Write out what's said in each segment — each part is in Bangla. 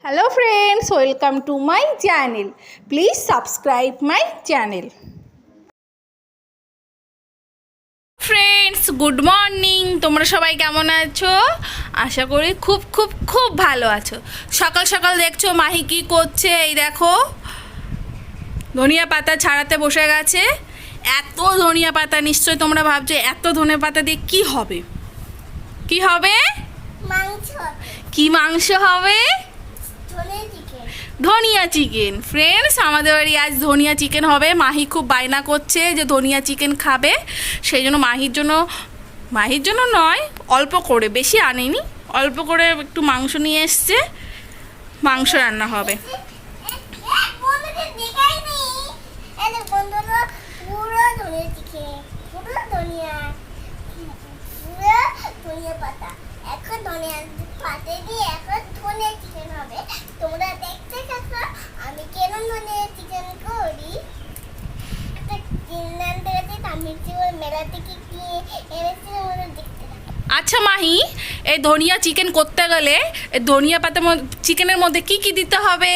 Hello friends, welcome to my channel. Please subscribe my channel. Friends good morning, তোমরা সবাই কেমন আছো? আশা করি খুব খুব খুব ভালো আছো। সকাল সকাল দেখছো মাহি কি করছে, এই দেখো ধনিয়া পাতা ছাড়াতে বসে গেছে। এত ধনিয়া পাতা, নিশ্চয়ই তোমরা ভাবছো এত ধনিয়া পাতা দিয়ে কি হবে? কি হবে? মাংস। কি মাংস হবে? ধনিয়া চিকেন। ফ্রেন্ডস, আমাদের বাড়ি আজ ধনিয়া চিকেন হবে। মাহি খুব বায়না করছে যে ধনিয়া চিকেন খাবে, সেই জন্য মাহির জন্য নয়, অল্প করে, বেশি আনেনি, অল্প করে একটু মাংস নিয়ে এসছে, মাংস রান্না হবে। এখন ধনিয়া পাতা দিয়ে এখন ধনিয়া চিকেন হবে। তোমরা দেখতে থাকো আমি কেন ধনিয়া চিকেন করি। একটা কিনলাম থেকে আমি মেলা থেকে কিনে এনেছি, তোমরা দেখতে থাকো। আচ্ছা মাহি, এই ধনিয়া চিকেন করতে গেলে এই ধনিয়া পাতা চিকেনের মধ্যে কি কি দিতে হবে?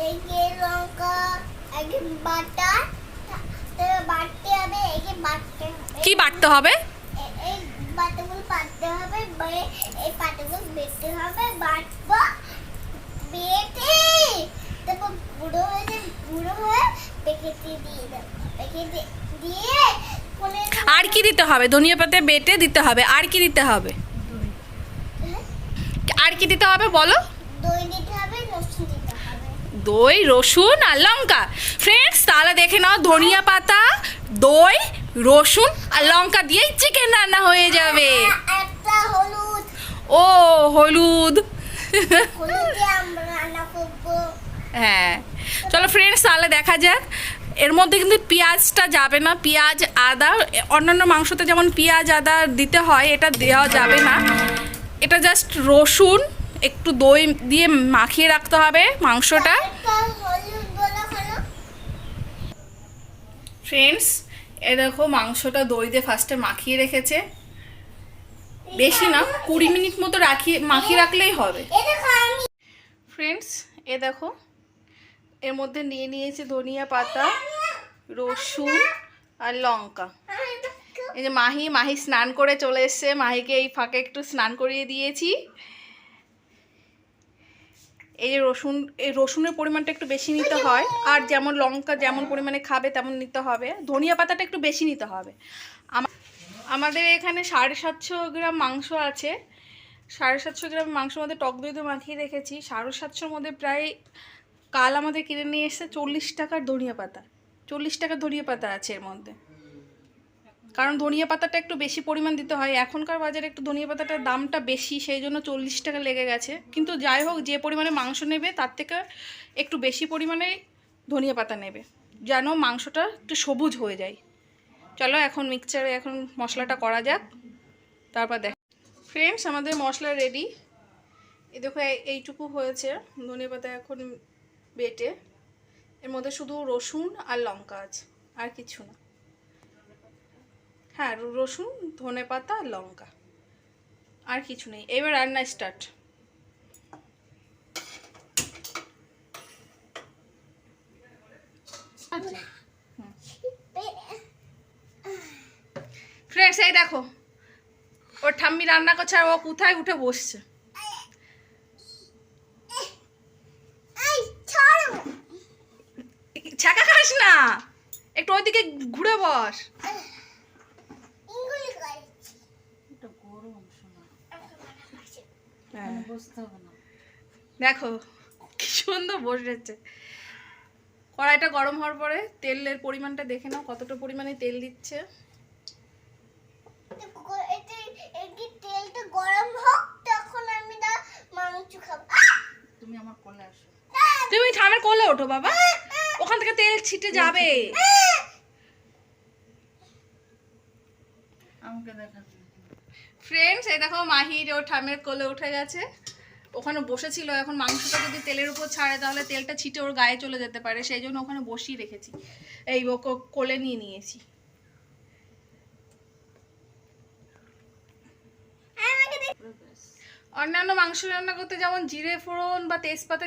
এই যে লঙ্কা, আগে বাটা, বাটতে হবে, এই যে বাটতে হবে। কি বাটতে হবে? এই পাতাগুলো বাটতে হবে, এই পাতাগুলো বেটে হবে, বাটবো, বেটে তারপর গুঁড়ো হয়ে প্যাকেটে দিয়ে দেবো। প্যাকেটে দিয়ে আর কি দিতে হবে? ধনিয়া পাতা বেটে দিতে হবে, আর কি দিতে হবে? আর কি দিতে হবে বলো? দই দিতে হবে, রসুন দিতে হবে। দই, রসুন আর লঙ্কা। ফ্রেন্ডস, তাহলে দেখে নাও, ধনিয়া পাতা, দই, রসুন আর লঙ্কা দিয়েই চিকেন রান্না হয়ে যাবে। একটা হলুদ। ও হলুদ। হলুদ দিয়ে আমরা রান্না করবো। হ্যাঁ, চলো ফ্রেন্ডস, তাহলে দেখা যাক। এর মধ্যে কিন্তু পেঁয়াজটা যাবে না, পেঁয়াজ আদা, অন্যান্য মাংসতে যেমন পেঁয়াজ আদা দিতে হয়, এটা দেওয়া যাবে না। এটা জাস্ট রসুন, একটু দই দিয়ে মাখিয়ে রাখতে হবে মাংসটা। একটা হলুদ বলো হলো। ফ্রেন্ডস, এ দেখো মাংসটা দই দিয়ে ফার্স্টে মাখিয়ে রেখেছে। বেশি না, 20 মিনিট মতো মাখিয়ে রাখলেই হবে। ফ্রেন্ডস, এ দেখো এর মধ্যে নিয়ে নিয়েছি ধনিয়া পাতা, রসুন আর লঙ্কা। এই যে মাহি স্নান করে চলে এসছে, মাহিকে এই ফাঁকে একটু স্নান করিয়ে দিয়েছি। এই যে রসুনের পরিমাণটা একটু বেশি নিতে হয়, আর যেমন লঙ্কা যেমন পরিমাণে খাবে তেমন নিতে হবে। ধনিয়া পাতাটা একটু বেশি নিতে হবে। আমাদের এখানে 750 গ্রাম মাংস আছে। 750 গ্রাম মাংসের মধ্যে টক দই দিয়ে মাখিয়ে রেখেছি। 750-র মধ্যে প্রায় কাল আমাদের কিনে নিয়ে এসেছে 40 টাকার ধনিয়া পাতা। 40 টাকার ধনিয়া পাতা আছে এর মধ্যে, কারণ ধনিয়া পাতাটা একটু বেশি পরিমাণ দিতে হয়। এখনকার বাজারে একটু ধনিয়া পাতাটার দামটা বেশি, সেই জন্য 40 টাকা লেগে গেছে। কিন্তু যাই হোক, যে পরিমাণে মাংস নেবে তার থেকে একটু বেশি পরিমাণে ধনিয়া পাতা নেবে, যেন মাংসটা একটু সবুজ হয়ে যায়। চলো এখন মিক্সচারে এখন মশলাটা করা যাক, তারপর দেখ। ফ্রেন্ডস, আমাদের মশলা রেডি। এই দেখো এইটুকু হয়েছে ধনিয়া পাতা এখন বেটে। এর মধ্যে শুধু রসুন আর লঙ্কা আছে, আর কিছু না। হ্যাঁ, রসুন, ধনে পাতা আর লঙ্কা, আর কিছু নেই। এবার রান্না স্টার্ট। ফ্রেন্ডস, এই দেখো ওর ঠাম্মি রান্না করছে আর ও কোথায় উঠে বসছে। ছাকা খাস না, একটু ওইদিকে ঘুরে বস। দেখো কি সুন্দর বসেছে। কড়াইটা গরম হওয়ার পরে তেলের পরিমাণটা দেখে নাও, কতটা পরিমাণে তেল দিচ্ছে। তেলটা গরম হোক, তখন আমি মাংস খাবো। তুমি আমার কোলে আসো, তুমি ঠামের কোলে ওঠো বাবা, ওখান থেকে তেল ছিটে যাবে। আমাকে দেখা। ফ্রেন্ডস, এই দেখো মাহির ওর ঠামের কোলে উঠে গেছে, ওখানে বসেছিল। এখন মাংসটা যদি তেলের উপর ছাড়ে তাহলে তেলটা ছিটে ওর গায়ে চলে যেতে পারে, সেই জন্য ওখানে বসিয়ে রেখেছি। এই কোলে নিয়ে নিয়েছি। অন্যান্য মাংস রান্না করতে যেমন জিরে ফোড়ন বা তেজপাতা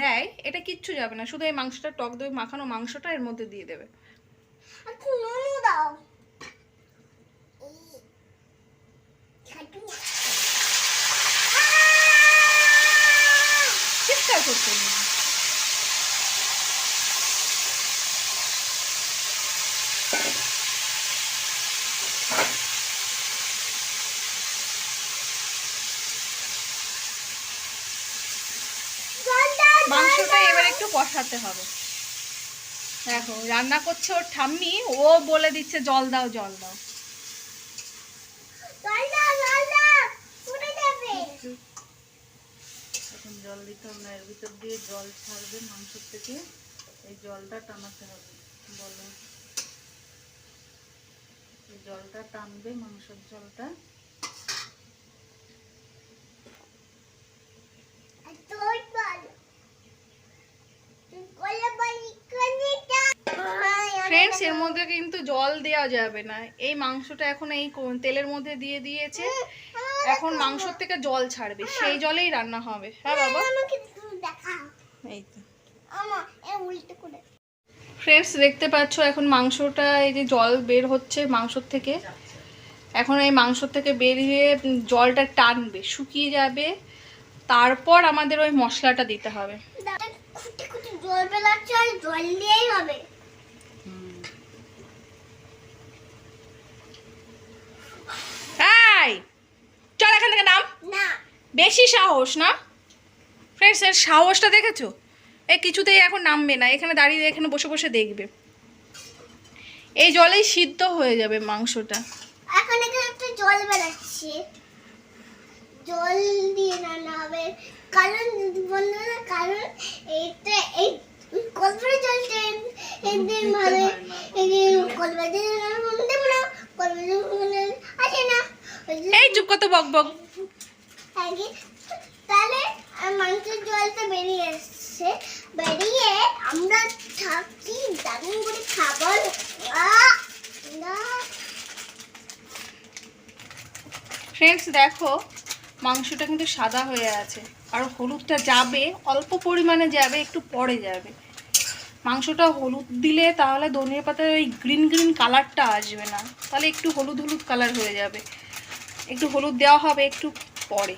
দেয়, এটা কিচ্ছু যাবে না, শুধু এই মাংসটা টক দই মাখানো মাংসটা এর মধ্যে দিয়ে দেবে। একটু নুনও দাও। চিৎকার করতে নেই। মাংসটা এবার একটু কষাতে হবে। দেখো রান্না করছে ওর ঠাম্মি, ও বলে দিচ্ছে জল দাও জল দাও। এখন জল দিতে হবে না, এর ভিতর দিয়ে জল ছাড়বে মাংস থেকে, এই জলটা টানাতে হবে। বলো, এই জলটা টানবে, মাংসের জলটা। ফ্রেন্ডস, এর মধ্যে কিন্তু জল দেওয়া যাবে না, এই মাংসটা এখন এই তেলের মধ্যে দিয়ে দিয়েছে, এখন মাংসর থেকে জল ছাড়বে, সেই জলেই রান্না হবে। হ্যাঁ বাবা, এই তো ফ্রেন্ডস দেখতে পাচ্ছ এখন মাংসটা, এই যে জল বের হচ্ছে মাংসর থেকে, এখন এই মাংস থেকে বেরিয়ে জলটা টানবে, শুকিয়ে যাবে, তারপর আমাদের ওই মশলাটা দিতে হবে। জল বেলাচ্ছে আর জল দিয়েই হবে। এই চল এখান থেকে নাম। না বেশি সাহস না ফ্রেন্ডস, এর সাহসটা দেখেছো? এ কিছুতেই এখন নামবে না, এখানে দাঁড়িয়ে এখানে বসে বসে দেখবে, এই জলেই সিদ্ধ হয়ে যাবে মাংসটা। এখন এখানে একটা জল বেরাচ্ছে, জল দিয়ে রান্না হবে। কারণ বন্ধুরা, কারণ এইটা এই কলপারে জলটা একদিন ভালো, এই কলপারে দেবো না, কলপারে আসে না, এই চুপ কত বক বক। তাহলে মাংসের জলটা বেরিয়ে আসছে, বেরিয়ে আমরা থাকি দারুণ করে খাবার। ফ্রেন্ডস দেখো মাংসটা কিন্তু সাদা হয়ে আছে, আর হলুদটা যাবে, অল্প পরিমাণে যাবে, একটু পরে যাবে। মাংসটা হলুদ দিলে তাহলে ধনিয়া পাতার ওই গ্রিন গ্রিন কালারটা আসবে না, তাহলে একটু হলুদ হলুদ কালার হয়ে যাবে, একটু হলুদ দেওয়া হবে একটু পরে।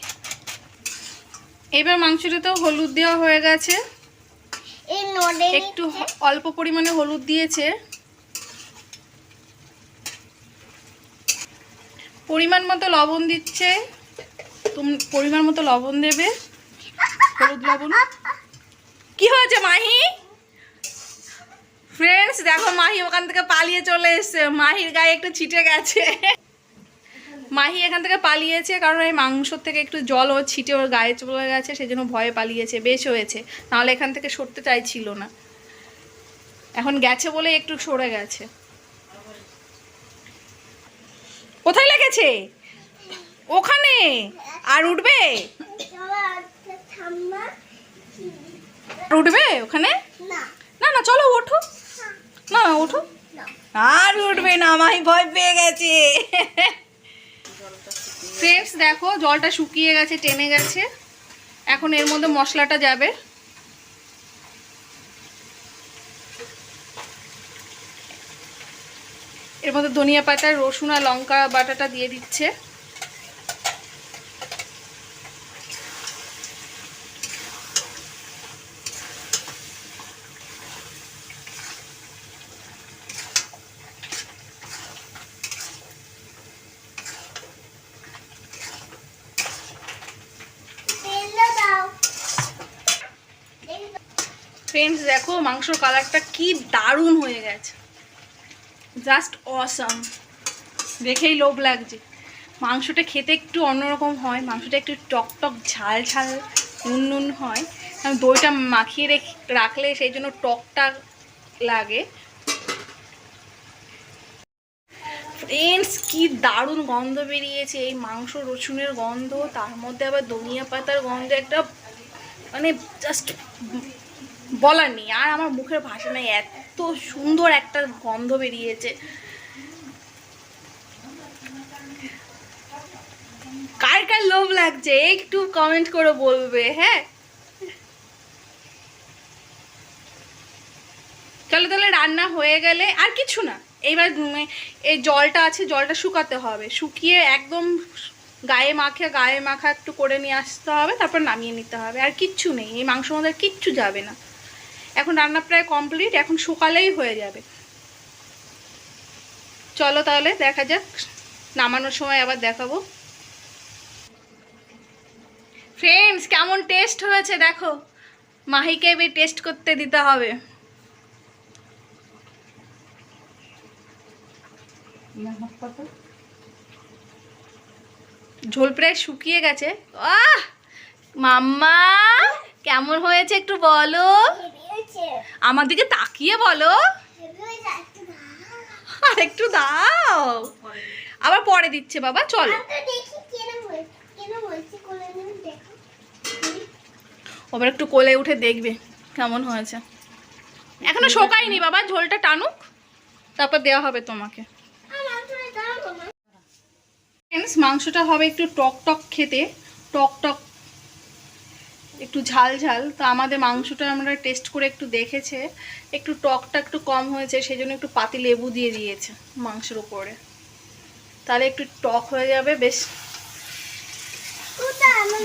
এবার মাংসটাতেও হলুদ দেওয়া হয়ে গেছে, একটু অল্প পরিমাণে হলুদ দিয়েছে, পরিমাণ মতো লবণ দিচ্ছে, তুমি পরিমাণ মতো লবণ দেবে, হলুদ লবণ। কি হয়েছে মাহি? ফ্রেন্ডস দেখো মাহি ওখান থেকে পালিয়ে চলে এসছে, মাহির গায়ে একটু ছিটে গেছে। মাহি এখান থেকে পালিয়েছে কারণ এই মাংস থেকে একটু জল ও ছিটে ওর গায়ে চলে গেছে, সেই জন্য ভয়ে পালিয়েছে। বেশ হয়েছে, নাহলে এখান থেকে সরতে চাইছিল না, এখন গেছে বলে একটু সরে গেছে। কোথায় লেগেছে? ওখানে। আর উঠবে? উঠবে ওখানে? না না চলো ওঠো, না ওঠো। আর উঠবে না, মাহি ভয় পেয়ে গেছে। ফ্রেন্ডস দেখো জলটা শুকিয়ে গেছে, টেনে গেছে, এখন এর মধ্যে মশলাটা যাবে। এর মধ্যে ধনিয়া পাতা, রসুন আর লঙ্কা বাটাটা দিয়ে দিচ্ছে। ফ্রেন্ডস দেখো মাংসর কালারটা কি দারুণ হয়ে গেছে, জাস্ট অসাম, দেখেই লোভ লাগছে। মাংসটা খেতে একটু অন্যরকম হয়, মাংসটা একটু টক টক ঝাল ঝাল নুন নুন হয়, কারণ দইটা মাখিয়ে রাখলে সেই জন্য টকটা লাগে। ফ্রেন্ডস কি দারুণ গন্ধ বেরিয়েছে, এই মাংস রসুনের গন্ধ, তার মধ্যে আবার ধনিয়া পাতার গন্ধ, একটা মানে জাস্ট বলার নেই, আর আমার মুখের ভাষা নেই, এত সুন্দর একটা গন্ধ বেরিয়েছে। কার কার লোভ লাগছে একটু কমেন্ট করে বলবে, হ্যাঁ। চলো তাহলে রান্না হয়ে গেলে আর কিছু না, এইবার এই জলটা আছে, জলটা শুকাতে হবে, শুকিয়ে একদম গায়ে মাখা একটু করে নিয়ে আসতে হবে, তারপর নামিয়ে নিতে হবে। আর কিচ্ছু নেই, এই মাংসের মধ্যে কিচ্ছু যাবে না। এখন রান্না প্রায় কমপ্লিট, এখন শুকালেই হয়ে যাবে। চলো তাহলে দেখা যাক, নামানোর সময় আবার দেখাবো। ফ্রেন্ডস কেমন টেস্ট হয়েছে দেখো, মাহিকে এবার টেস্ট করতে দিতে হবে। ঝোল প্রায় শুকিয়ে গেছে। আহ মাম্মা কেমন হয়েছে একটু বলো, আমার দিকে তাকিয়ে বলো। আর একটু দাও, আবার পরে দিচ্ছে বাবা। চলো আবার একটু কোলে উঠে দেখবে কেমন হয়েছে। এখনো শোকায়নি বাবা, ঝোলটা টানুক তারপর দেওয়া হবে তোমাকে। মাংসটা হবে একটু টক টক খেতে, টক টক একটু ঝাল ঝাল। তো আমাদের মাংসটা আমরা টেস্ট করে একটু দেখেছে, একটু টকটা একটু কম হয়েছে, সেই জন্য একটু পাতি লেবু দিয়ে দিয়েছে মাংসের উপরে, তাহলে একটু টক হয়ে যাবে, বেশ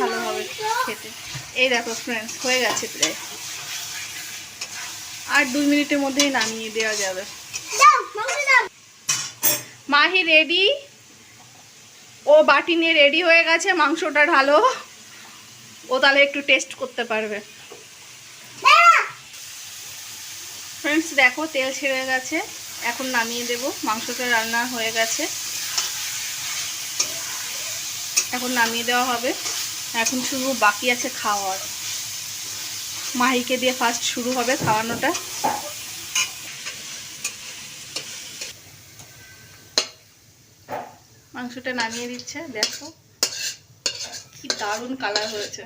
ভালো হবে খেতে। এই দেখো ফ্রেন্ডস হয়ে গেছে প্রায়, আর 2 মিনিটের মধ্যেই নামিয়ে দেওয়া যাবে। মাহি রেডি, ও বাটি নিয়ে রেডি হয়ে গেছে, মাংসটা ঢালো, ও তাহলে একটু টেস্ট করতে পারবে। ফ্রেন্ডস দেখো তেল ছেড়ে গেছে, এখন নামিয়ে দেব। মাংসটা রান্না হয়ে গেছে, এখন নামিয়ে দেওয়া হবে। এখন শুধু বাকি আছে খাওয়ার, মাহিকে দিয়ে ফার্স্ট শুরু হবে খাওয়ানোটা। মাংসটা নামিয়ে দিচ্ছে, দেখো কি দারুণ কালার হয়েছে।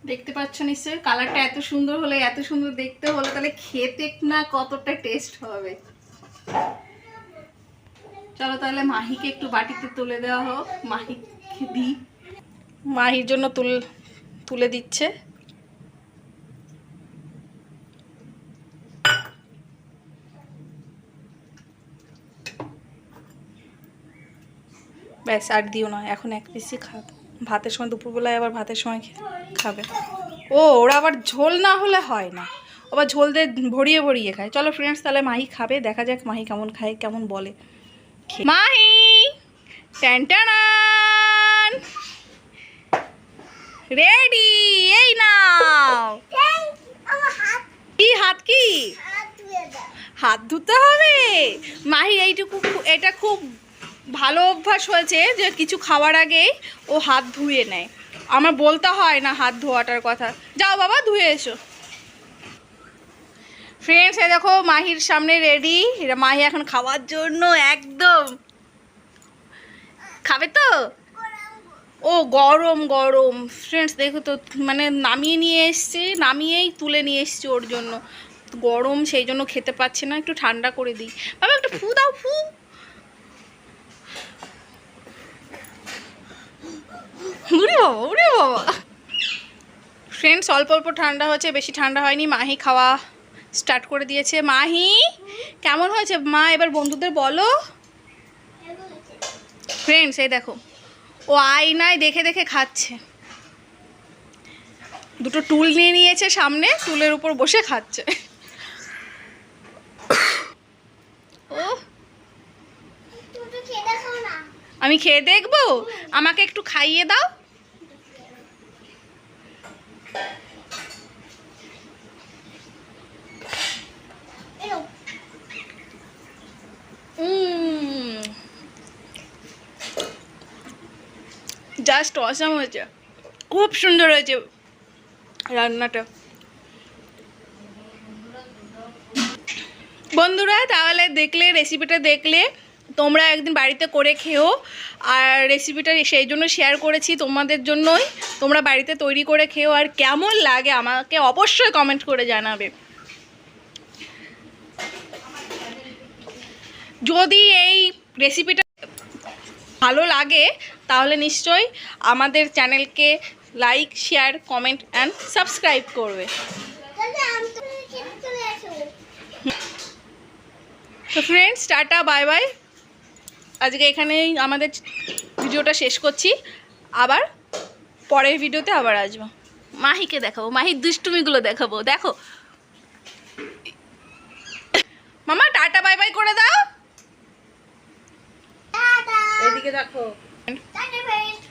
দেখতে পাচ্ছ নিশ্চয়ই, কালারটা এত সুন্দর হলে, এত সুন্দর দেখতে হলে, তাহলে খেতে না কতটা টেস্ট হবে। চলো তাহলে মাহিকে একটু বাটিতে তুলে দেওয়া হোক, মাহিকে দিই। মাহির জন্য তুলে দিচ্ছে। ব্যাস আর দিও না, এখন এক পিসই খাবে, ভাতের সময় দুপুরবেলায় আবার ভাতের সময় খাবে। ও ওরা আবার ঝোল না হলে হয় না, আবার ঝোল দিয়ে ভরিয়ে ভরিয়ে খায়। চলো ফ্রেন্ডস তাহলে মাহি খাবে, দেখা যাক মাহি কেমন খায়, কেমন বলে। মাহি ট্যান রেডি, এই নাও। কি হাত, কি হাত ধুতে হবে? মাহি এইটুকু, এটা খুব ভালো অভ্যাস হয়েছে যে কিছু খাওয়ার আগে ও হাত ধুয়ে নেয়। আমার বলতে হয় না হাত ধোয়াটার কথা। যাও বাবা ধুয়ে এসো। ফ্রেন্ডস এই দেখো মাহির সামনে রেডি, এটা মাহি এখন খাওয়ার জন্য একদম খাবে তো। ও গরম গরম ফ্রেন্ডস দেখো তো, মানে নামিয়ে নিয়ে এসছি, নামিয়েই তুলে নিয়ে এসছি ওর জন্য, গরম সেই জন্য খেতে পাচ্ছে না, একটু ঠান্ডা করে দিই। বাবা একটু ফু দাও, ফু। উড়ে বাবা, উড়ে বাবা। ফ্রেন্ডস অল্প অল্প ঠান্ডা হয়েছে, বেশি ঠান্ডা হয়নি। মাহি খাওয়া স্টার্ট করে দিয়েছে। মাহি কেমন হয়েছে মা, এবার বন্ধুদের বলো। ফ্রেন্ডস এই দেখো ও আয়নায় দেখে দেখে খাচ্ছে, দুটো টুল নিয়ে নিয়েছে সামনে, টুলের উপর বসে খাচ্ছে। ও আমি খেয়ে দেখবো, আমাকে একটু খাইয়ে দাও। জাস্ট অসাম হয়েছে, খুব সুন্দর হয়েছে রান্নাটা। বন্ধুরা তাহলে দেখলে, রেসিপিটা দেখলে, তোমরা একদিন বাড়িতে করে খেও। আর রেসিপিটা সেই জন্য শেয়ার করেছি তোমাদের জন্যই, তোমরা বাড়িতে তৈরি করে খেও, আর কেমন লাগে আমাকে অবশ্যই কমেন্ট করে জানাবে। যদি এই রেসিপিটা ভালো লাগে তাহলে নিশ্চয়ই আমাদের চ্যানেলকে like, share, comment and subscribe করবে। তাহলে আমি তো খেতে চলে আসবো। তো ফ্রেন্ডস, টাটা, বাই বাই। আজকে এখানেই আমাদের ভিডিওটা শেষ করছি, আবার পরের ভিডিওতে আবার আসবো। মাহিকে দেখাবো, মাহির দুষ্টুমিগুলো দেখাবো। দেখো মামা, টাটা বাই বাই করে দাও। টাটা। এদিকে দেখো। Tata friend.